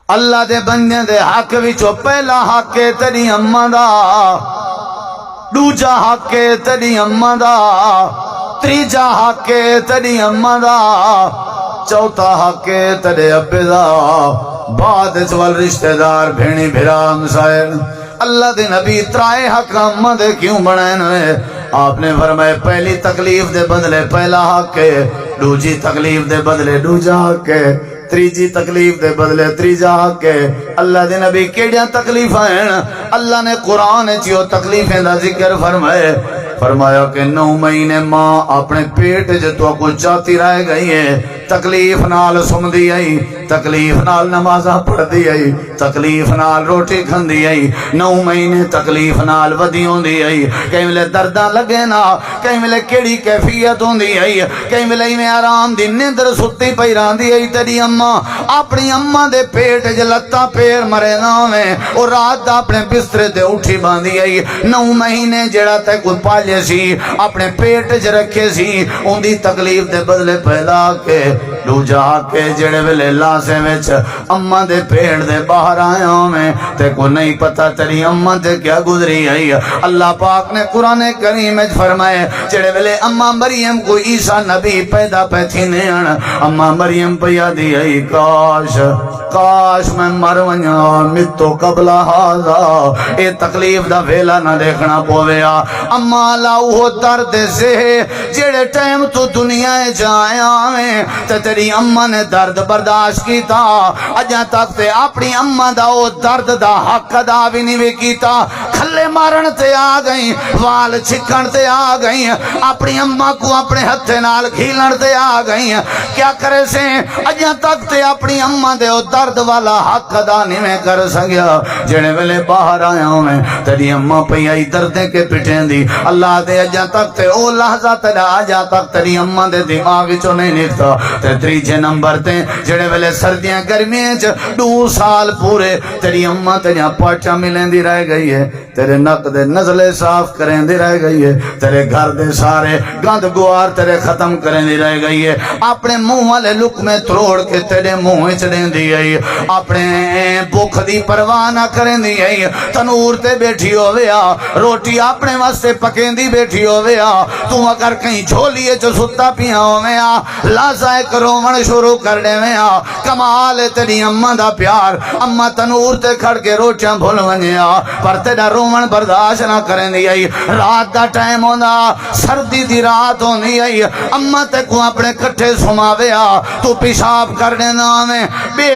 اللہ دے بندے دے حق وچوں پہلا حق ہے تیری اماں دا، دوجا حق ہے تیری اماں دا، تیجا حق ہے تیری اماں دا، چوتھا حق ہے تیرے ابے دا، بعد وال رشتہ دار بھیڑی بھرا ہمسائے۔ اللہ دے نبی ترائے حق اماں دے کیوں بنائے نوے؟ آپ نے فرمائے پہلی تکلیف دے بدلے پہلا حق ہے، دوجی تکلیف دے بدلے دوجا حق ہے، تیجی تکلیف دے بدلے تیجا حق ہے۔ اللہ دے نبی کیڑیاں تکلیفاں ہیں؟ اللہ نے قرآن چیو تکلیفیں دا ذکر فرمایا کہ 9 مہینے ماں اپنے پیٹ جتو کو چاہتی رہ گئی ہے، تکلیف نال سمدی آئی، تکلیف نال نمازاں پڑھ دی آئی، تکلیف نال روٹی کھندی آئی، 9 مہینے تکلیف نال ودی ہوندی آئی، کہیں ملے درداں لگے نا، کہیں ملے کیڑی کیفیت ہوندی آئی، کہیں ملے میں آرام دی نیندر ستی پئی راندی آئی۔ تیری اماں اپنی اماں دے پیٹ جلتا پیر مرے نا میں اور رات دا اپنے بسترے تے اٹھی باندھی آئی۔ 9 مہینے جڑا تے کوئی پالے سی اپنے پیٹ چ رکھے سی، ان دی تکلیف دے بدلے پہلا کے دوجا کے جڑے ویلے لاسے وچ اماں دے پیٹ دے باہر آیا میں تے کو نہیں پتا تیری اماں تے کیا گزری آئی۔ اللہ پاک نے قرآن کریم وچ فرمائے جڑے ویلے اماں مریم کو عیسیٰ نبی پیدا پہ تھی نین، اماں مریم پیا دی آئی کاش میں مر ونجا متو قبل ہاذا، اے تکلیف دا ویلا نہ دیکھنا پویا۔ اماں لاؤ ہو درد سے جڑے ٹائم تو دنیا جایا میں تے تیری اماں نے درد برداشت کیتا، اجاں تک تے اپنی اماں دا او درد دا حق ادا بھی نہیں کیتا، کھلے مارن تے آ گئی، وال چھکن تے آ گئی، اپنی اماں کو اپنے ہتھے نال کھیلن تے آ گئی۔ کیا کرے سے اجاں تک تے اپنی اماں دے او درد والا حق ادا نہیں میں کر سکیا۔ جڑے ویلے باہر آیا میں تیری اماں پئی آئی دردیں کے پٹھیں دی، اللہ دے اجاں تک تے او لحظہ تیرا اجاں تک تیری اماں دے دماغ وچوں نہیں نکتا۔ تے تیجے نمبر تے جڑے ویلے سردیاں گرمیاں چ 2 سال پورے تیری اماں تیریاں پاچا ملیندی رہ گئی ہے، تیرے نک دے نزلے صاف کریندی رہ گئی ہے، تیرے گھر دے سارے گند گوار تیرے ختم کریندی رہ گئی ہے، اپنے منہ والے لقمے تروڑ کے تیرے منہ وچ دیندی ہے، اپنے بھوک دی پرواہ نہ کریندی ہے، تنور تے بیٹھی ہویا روٹی اپنے واسطے پکیندی بیٹھی ہویا، تو اگر کہیں جھولیے چ ستا پیا ہویا لازائے رومن شروع کر دے ویا۔ کمال تیری اماں دا پیار، اماں تنور تے کھڑ کے روٹیاں بھول ونجیا پر تیرا رومن برداشت نہ کرندی آئی۔ رات دا ٹائم ہوندا، سردی دی رات ہوندی آئی، اماں تے کو اپنے کٹھے سماویا، تو پیشاب کر دینا میں